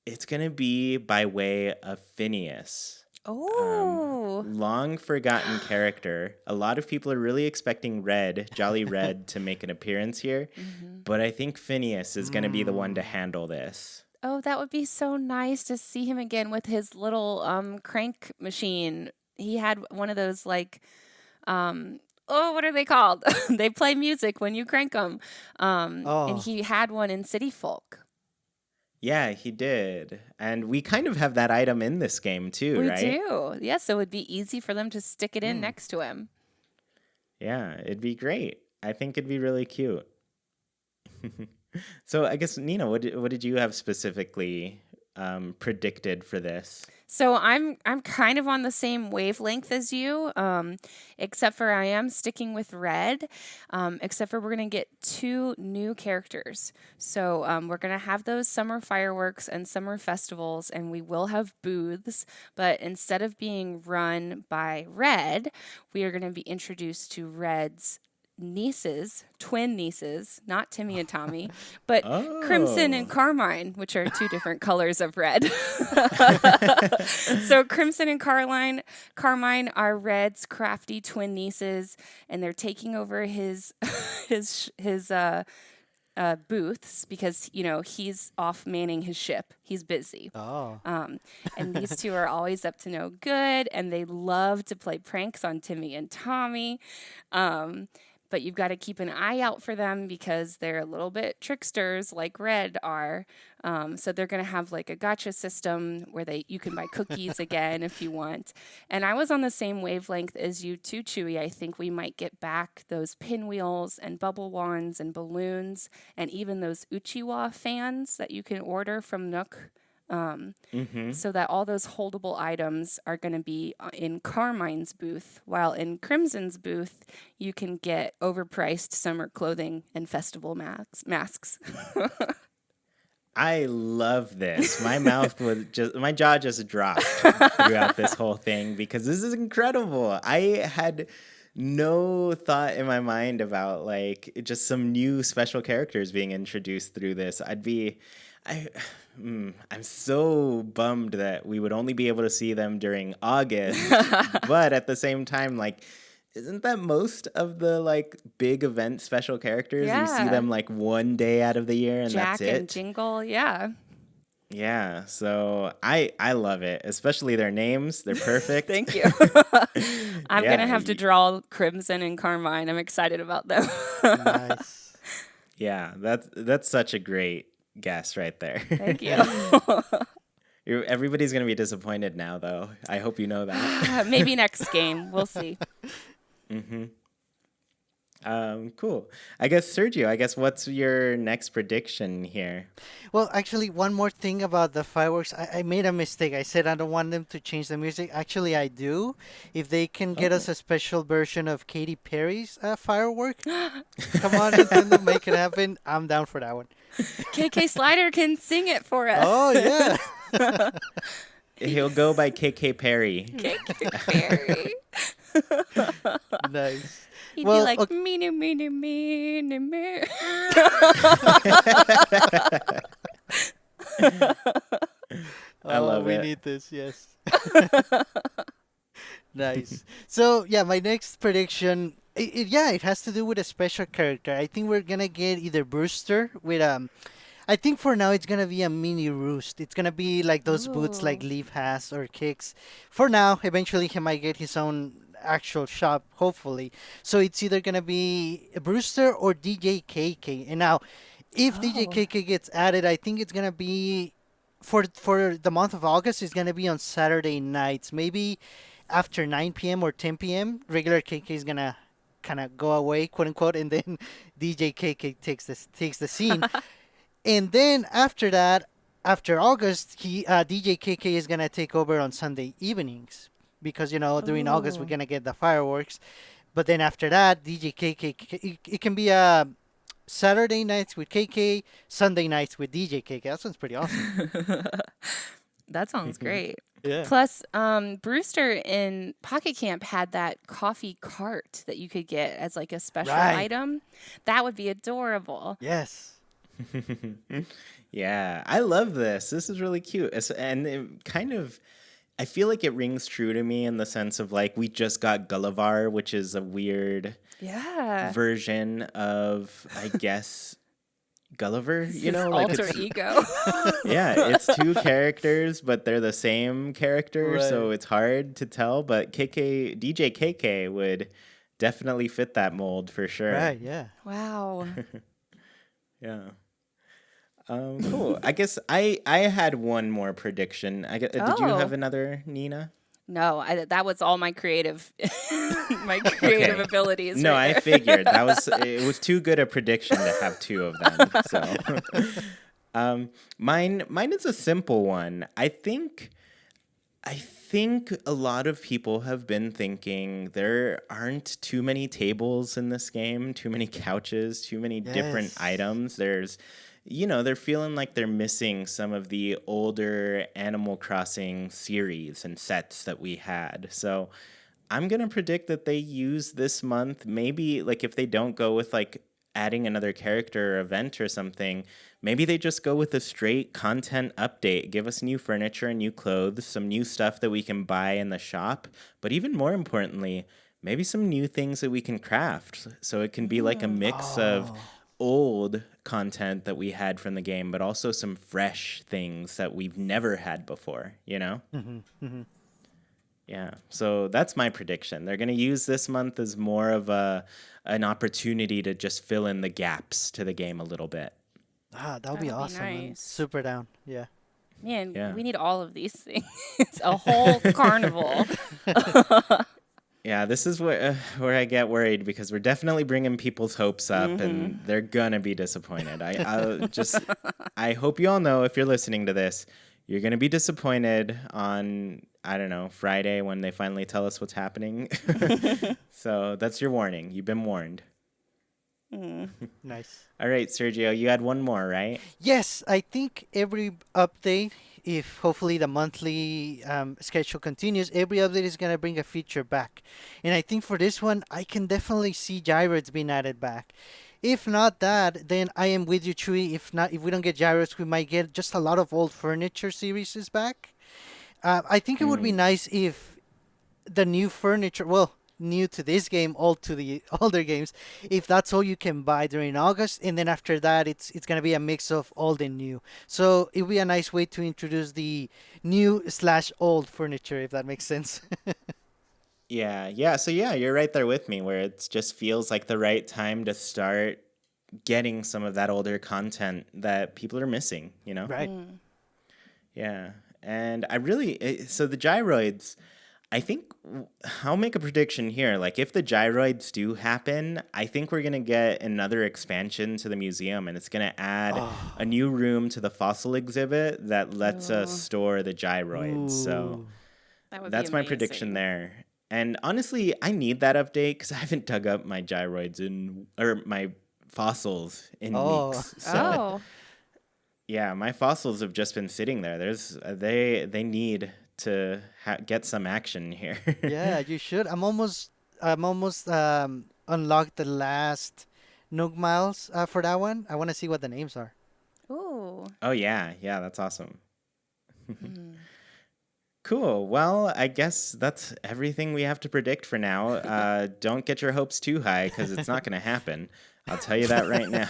it's going to be by way of Phineas. Oh. Long forgotten character. A lot of people are really expecting Jolly Red, to make an appearance here. But I think Phineas is going to be the one to handle this. Oh, that would be so nice to see him again with his little crank machine. He had one of those like what are they called? They play music when you crank them. And Oh, he had one in City Folk. Yeah, he did. And we kind of have that item in this game too, We right? do. Yes, so it would be easy for them to stick it in next to him. Yeah, it'd be great. I think it'd be really cute. So I guess, Nina, what did you have specifically predicted for this? So I'm kind of on the same wavelength as you, except for I am sticking with red, except for we're going to get 2 new characters. So we're going to have those summer fireworks and summer festivals, and we will have booths, but instead of being run by red, we are going to be introduced to red's nieces, twin nieces, not Timmy and Tommy, but Crimson and Oh. Carmine, which are 2 different colors of red. So Crimson and Carmine are Red's crafty twin nieces, and they're taking over his his booths because he's off manning his ship. He's busy. Oh. And these 2 are always up to no good, and they love to play pranks on Timmy and Tommy. But you've got to keep an eye out for them because they're a little bit tricksters like Red are. So they're going to have like a gotcha system where you can buy cookies again if you want. And I was on the same wavelength as you too, Chewy. I think we might get back those pinwheels and bubble wands and balloons and even those Uchiwa fans that you can order from Nook. So that all those holdable items are going to be in Carmine's booth, while in Crimson's booth, you can get overpriced summer clothing and festival masks. I love this. My jaw just dropped throughout this whole thing because this is incredible. I had no thought in my mind about like just some new special characters being introduced through this. I'm so bummed that we would only be able to see them during August, but at the same time, like, isn't that most of the like big event special characters? You see Yeah. them like one day out of the year, and Jack that's it. and Jingle, yeah. Yeah, so I love it, especially their names. They're perfect. Thank you. I'm Yeah, going to have to draw Crimson and Carmine. I'm excited about them. Nice. Yeah, that's such a great guess right there. Thank you. Everybody's gonna be disappointed now, though. I hope you know that. Maybe next game. We'll see. Cool. I guess Sergio, what's your next prediction here? Well, actually, one more thing about the fireworks. I made a mistake. I said I don't want them to change the music. Actually, I do. If they can get us a special version of Katy Perry's firework, come on, Nintendo, make it happen. I'm down for that one. KK Slider can sing it for us. Oh, yeah. He'll go by KK Perry. KK Perry. Nice. He'd Well, be like, okay. meeny, meeny, meeny, meeny. I love we it. need this, yes. Nice. So, yeah, my next prediction, it has to do with a special character. I think we're going to get either Brewster with, I think for now it's going to be a mini Roost. It's going to be like those boots like Ooh. Leaf has or Kicks. For now, eventually he might get his own actual shop, hopefully. So it's either going to be Brewster or DJ KK. And now, if DJ Oh. KK gets added, I think it's going to be for the month of August is going to be on Saturday nights, maybe after 9 p.m. or 10 p.m. Regular KK is going to kind of go away, quote unquote, and then DJ KK takes the scene. And then after that, after August, DJ KK is going to take over on Sunday evenings because during August we're Ooh. going to get the fireworks. But then after that, DJ KK it can be Saturday nights with KK, Sunday nights with DJ KK. That sounds pretty awesome. That sounds great. Yeah. Plus, Brewster in Pocket Camp had that coffee cart that you could get as like a special Right. item. That would be adorable. Yes. Yeah, I love this. This is really cute. And it kind of, I feel like it rings true to me in the sense of like, we just got Gullivar, which is a weird Yeah. version of, I guess, Gulliver, His like alter it's, ego. yeah, it's 2 characters, but they're the same character, so Right. it's hard to tell. But DJ KK would definitely fit that mold for sure. Right. Yeah. Wow. Yeah. Cool. I guess I had one more prediction. Did you Oh. have another, Nina? No, that was all my creative, my creative Okay. abilities. No, right I there. figured it was too good a prediction to have 2 of them. So, Mine is a simple one. I think a lot of people have been thinking there aren't too many tables in this game, too many couches, too many different Yes. items. They're feeling like they're missing some of the older Animal Crossing series and sets that we had. So I'm going to predict that they use this month, maybe like if they don't go with like adding another character or event or something, maybe they just go with a straight content update, give us new furniture and new clothes, some new stuff that we can buy in the shop, but even more importantly, maybe some new things that we can craft. So it can be like a mix of Oh. old content that we had from the game, but also some fresh things that we've never had before, you know? Yeah, so that's my prediction. They're going to use this month as more of an opportunity to just fill in the gaps to the game a little bit. That would be That'll be awesome. I'm nice. super down. Yeah. Man, Yeah. we need all of these things. A whole carnival. Yeah, this is where I get worried because we're definitely bringing people's hopes up Mm-hmm. and they're going to be disappointed. I hope you all know if you're listening to this, you're going to be disappointed on I don't know, Friday when they finally tell us what's happening. So, that's your warning. You've been warned. Nice. All right, Sergio, you had one more, right? Yes, I think every update, if hopefully the monthly schedule continues, every update is going to bring a feature back. And I think for this one, I can definitely see gyroids being added back. If not that, then I am with you, Chewy. If not, if we don't get gyroids, we might get just a lot of old furniture series back. I think it would be nice if the new furniture, well, new to this game, old to the older games, if that's all you can buy during August, and then after that, it's gonna be a mix of old and new. So it would be a nice way to introduce the new slash old furniture, if that makes sense. Yeah. So yeah, you're right there with me where it just feels like the right time to start getting some of that older content that people are missing, you know? Right. Yeah. And so the gyroids, I think I'll make a prediction here. Like if the gyroids do happen, I think we're going to get another expansion to the museum and it's going to add Oh. a new room to the fossil exhibit that lets us Oh, store the gyroids. So Ooh. that would be that's my prediction amazing. there. And honestly, I need that update because I haven't dug up my gyroids or my fossils in Oh. weeks. So Oh, yeah, my fossils have just been sitting there. They need to get some action here. Yeah, you should. I'm almost unlocked the last Nook Miles for that one. I want to see what the names are. ooh. Oh yeah, that's awesome. Cool. Well, I guess that's everything we have to predict for now. Don't get your hopes too high because it's not going to happen. I'll tell you that right now.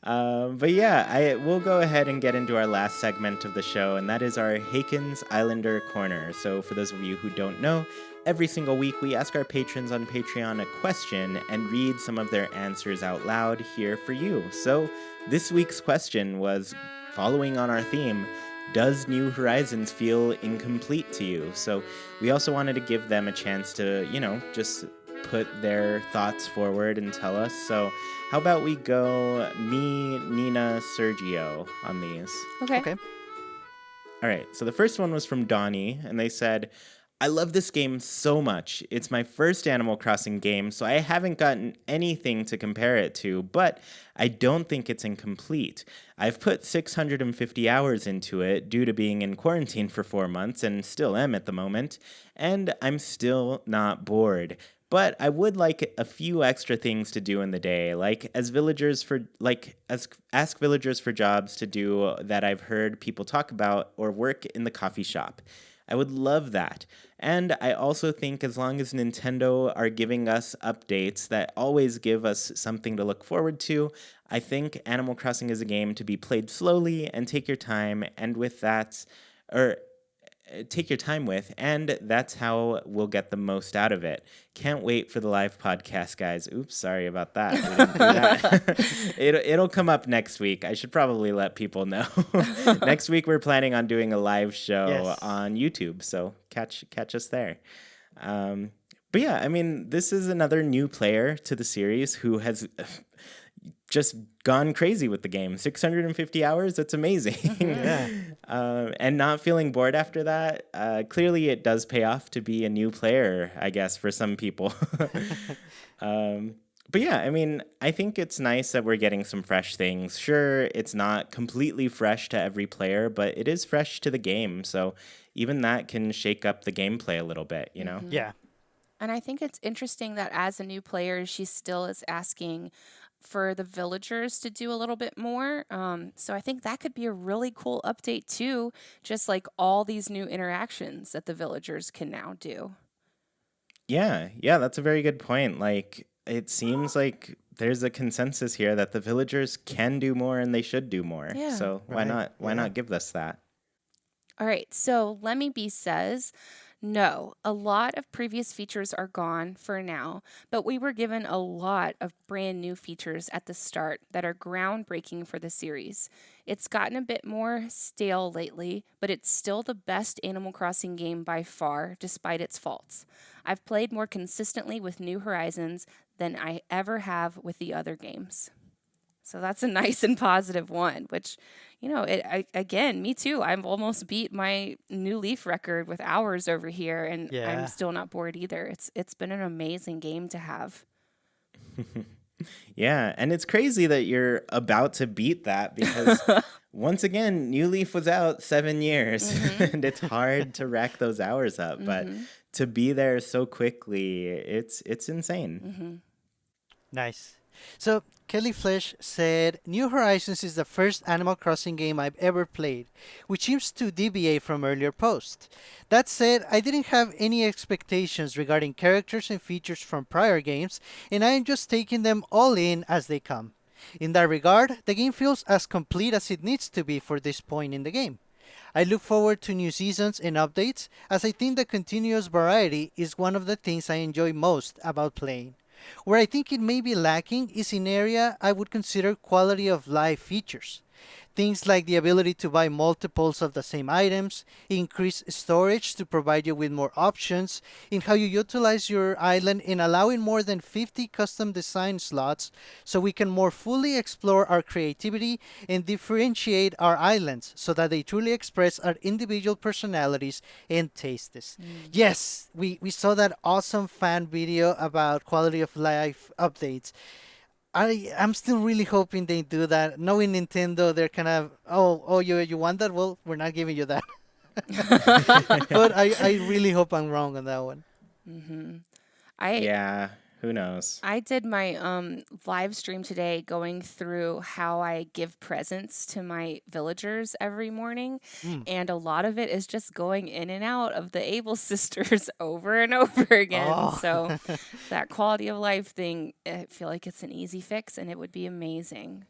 But yeah, we'll go ahead and get into our last segment of the show, and that is our Haken's Islander Corner. So, for those of you who don't know, every single week we ask our patrons on Patreon a question and read some of their answers out loud here for you. So, this week's question was following on our theme. Does New Horizons feel incomplete to you? So, we also wanted to give them a chance to, just put their thoughts forward and tell us. So, how about we go me, Nina, Sergio on these? Okay. Okay. All right. So the first one was from Donnie, and they said, I love this game so much. It's my first Animal Crossing game, so I haven't gotten anything to compare it to, but I don't think it's incomplete. I've put 650 hours into it due to being in quarantine for 4 months and still am at the moment, and I'm still not bored. But I would like a few extra things to do in the day, like ask villagers for jobs to do that I've heard people talk about or work in the coffee shop. I would love that. And I also think as long as Nintendo are giving us updates that always give us something to look forward to, I think Animal Crossing is a game to be played slowly and take your time and with that or take your time with, and that's how we'll get the most out of it. Can't wait for the live podcast, guys. Oops, sorry about that. We didn't do that. It'll come up next week. I should probably let people know. Next week we're planning on doing a live show Yes. on YouTube, so catch us there. But yeah, I mean, this is another new player to the series who has just gone crazy with the game. 650 hours, that's amazing. Yeah. And not feeling bored after that, clearly it does pay off to be a new player, I guess, for some people. But yeah, I mean, I think it's nice that we're getting some fresh things. Sure, it's not completely fresh to every player, but it is fresh to the game. So even that can shake up the gameplay a little bit, you know? Yeah. And I think it's interesting that as a new player, she still is asking for the villagers to do a little bit more. So I think that could be a really cool update too, just like all these new interactions that the villagers can now do. Yeah, that's a very good point. Like, it seems like there's a consensus here that the villagers can do more and they should do more. Yeah. So why Right. not? Why Yeah. not give us that? All right, so Lemmy B says, no, a lot of previous features are gone for now, but we were given a lot of brand new features at the start that are groundbreaking for the series. It's gotten a bit more stale lately, but it's still the best Animal Crossing game by far, despite its faults. I've played more consistently with New Horizons than I ever have with the other games. So that's a nice and positive one, which, again, me too. I've almost beat my New Leaf record with hours over here, and I'm Yeah. still not bored either. It's been an amazing game to have. Yeah, and it's crazy that you're about to beat that because once again, New Leaf was out 7 years, and it's hard to rack those hours up. But to be there so quickly, it's insane. Nice. So Kelly Flesh said, New Horizons is the first Animal Crossing game I've ever played, which seems to deviate from earlier posts. That said, I didn't have any expectations regarding characters and features from prior games, and I am just taking them all in as they come. In that regard, the game feels as complete as it needs to be for this point in the game. I look forward to new seasons and updates, as I think the continuous variety is one of the things I enjoy most about playing. Where I think it may be lacking is in area I would consider quality of life features. Things like the ability to buy multiples of the same items, increase storage to provide you with more options in how you utilize your island, and allowing more than 50 custom design slots so we can more fully explore our creativity and differentiate our islands so that they truly express our individual personalities and tastes. Yes, we saw that awesome fan video about quality of life updates. I'm still really hoping they do that. Knowing Nintendo, they're kind of, you want that? Well, we're not giving you that. But I really hope I'm wrong on that one. I Yeah, who knows? I did my live stream today going through how I give presents to my villagers every morning. Mm. And a lot of it is just going in and out of the Able sisters over and over again. Oh, So that quality of life thing, I feel like it's an easy fix and it would be amazing.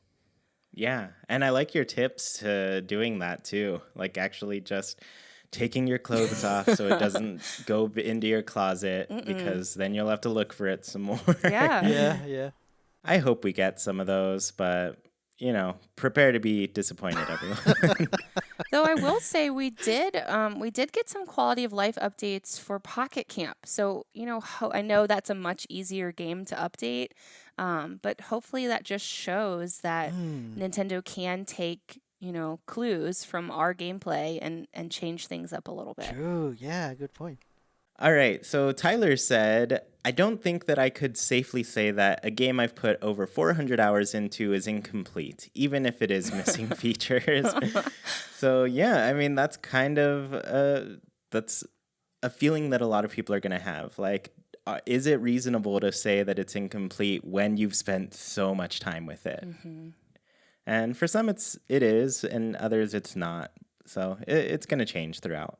Yeah, and I like your tips to doing that too. Like actually just taking your clothes off so it doesn't go into your closet because then you'll have to look for it some more. Yeah. yeah. I hope we get some of those, but prepare to be disappointed, everyone. Though I will say we did get some quality of life updates for Pocket Camp. So, I know that's a much easier game to update, but hopefully that just shows that Nintendo can take, clues from our gameplay and change things up a little bit. True. Yeah, good point. All right, so Tyler said, I don't think that I could safely say that a game I've put over 400 hours into is incomplete, even if it is missing features. So yeah, I mean, that's kind of, that's a feeling that a lot of people are going to have. Like, is it reasonable to say that it's incomplete when you've spent so much time with it? And for some, it is, and others, it's not. So it's going to change throughout.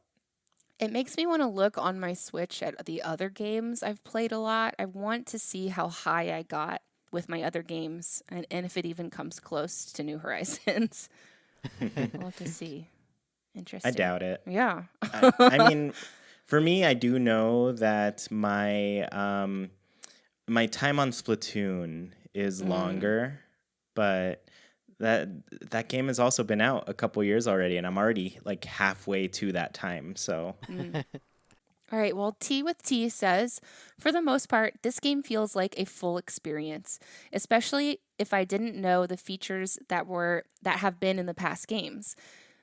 It makes me want to look on my Switch at the other games I've played a lot. I want to see how high I got with my other games and if it even comes close to New Horizons. We'll have to see. Interesting. I doubt it. Yeah. I mean, for me, I do know that my my time on Splatoon is longer, but that game has also been out a couple years already, and I'm already like halfway to that time. So All right, well, Tea with Tea says, for the most part, this game feels like a full experience, especially if I didn't know the features that have been in the past games.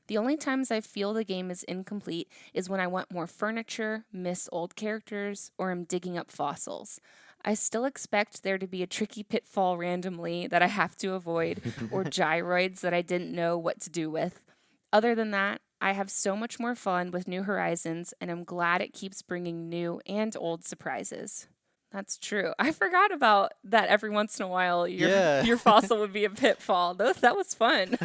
The only times I feel the game is incomplete is when I want more furniture, miss old characters, or am digging up fossils. I still expect there to be a tricky pitfall randomly that I have to avoid, or gyroids that I didn't know what to do with. Other than that, I have so much more fun with New Horizons, and I'm glad it keeps bringing new and old surprises. That's true. I forgot about that. Every once in a while, your Yeah. your fossil would be a pitfall. That was fun.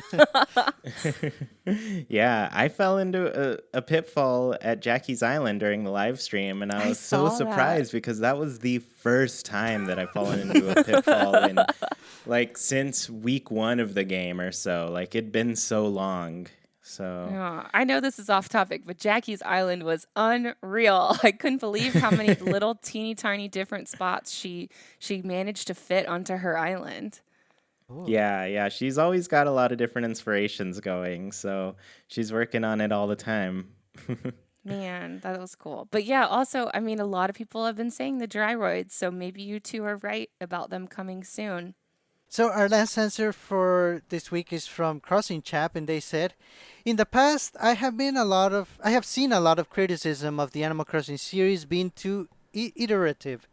Yeah, I fell into a pitfall at Jackie's Island during the live stream, and I I was so saw that. surprised because that was the first time that I've fallen into a pitfall in like since week 1 of the game or so. Like it'd been so long. So Yeah, I know this is off topic, but Jackie's Island was unreal. I couldn't believe how many little teeny tiny different spots she managed to fit onto her island. Ooh. yeah, she's always got a lot of different inspirations going, so she's working on it all the time. Man, that was cool. But yeah, also, I mean, a lot of people have been saying the gyroids, so maybe you two are right about them coming soon. So our last answer for this week is from Crossing Chap, and they said, "In the past, I have seen a lot of criticism of the Animal Crossing series being too iterative.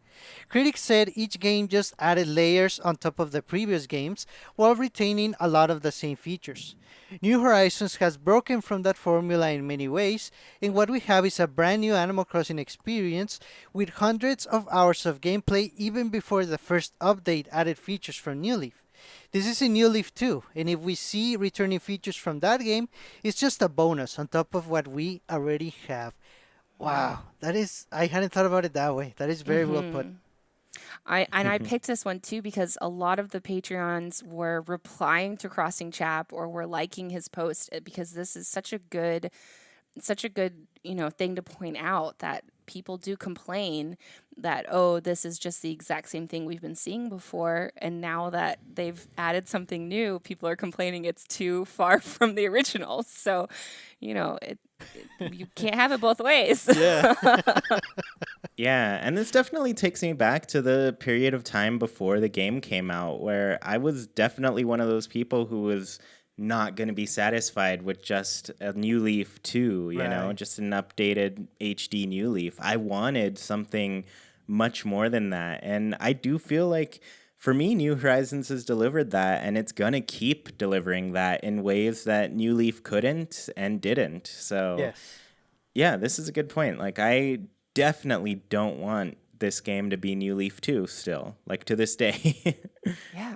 Critics said each game just added layers on top of the previous games while retaining a lot of the same features. New Horizons has broken from that formula in many ways, and what we have is a brand new Animal Crossing experience with hundreds of hours of gameplay even before the first update added features from New Leaf. This is in New Leaf 2, and if we see returning features from that game, it's just a bonus on top of what we already have." Wow, I hadn't thought about it that way. That is very well put. I picked this one too because a lot of the Patreons were replying to Crossing Chap or were liking his post because this is such a good, thing to point out that people do complain that, oh, this is just the exact same thing we've been seeing before, and now that they've added something new, people are complaining it's too far from the original. So, you can't have it both ways. Yeah. Yeah, and this definitely takes me back to the period of time before the game came out where I was definitely one of those people who was not going to be satisfied with just a New Leaf 2, Right. just an updated HD New Leaf. I wanted something much more than that. And I do feel like for me, New Horizons has delivered that, and it's going to keep delivering that in ways that New Leaf couldn't and didn't. So, Yes. yeah, this is a good point. Like, I definitely don't want this game to be New Leaf 2 still, like to this day. Yeah.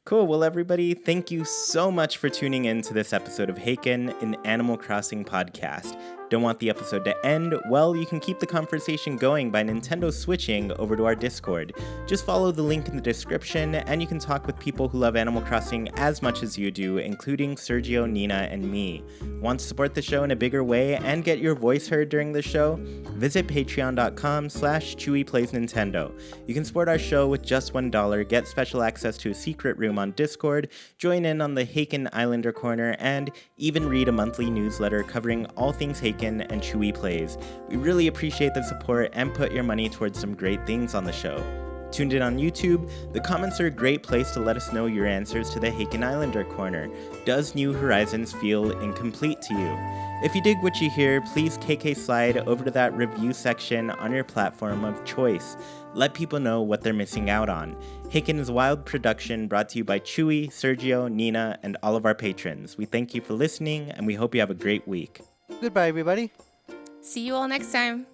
Cool. Well, everybody, thank you so much for tuning in to this episode of Haken, an Animal Crossing podcast. Don't want the episode to end? Well, you can keep the conversation going by Nintendo switching over to our Discord. Just follow the link in the description, and you can talk with people who love Animal Crossing as much as you do, including Sergio, Nina, and me. Want to support the show in a bigger way and get your voice heard during the show? Visit patreon.com/ChewiePlaysNintendo. You can support our show with just $1, get special access to a secret room on Discord, join in on the Haken Islander Corner, and even read a monthly newsletter covering all things Haken and Chewie Plays. We really appreciate the support and put your money towards some great things on the show. Tuned in on YouTube, the comments are a great place to let us know your answers to the Haken Islander Corner. Does New Horizons feel incomplete to you? If you dig what you hear, please KK slide over to that review section on your platform of choice. Let people know what they're missing out on. Haken is a wild production brought to you by Chewie, Sergio, Nina, and all of our patrons. We thank you for listening, and we hope you have a great week. Goodbye, everybody. See you all next time.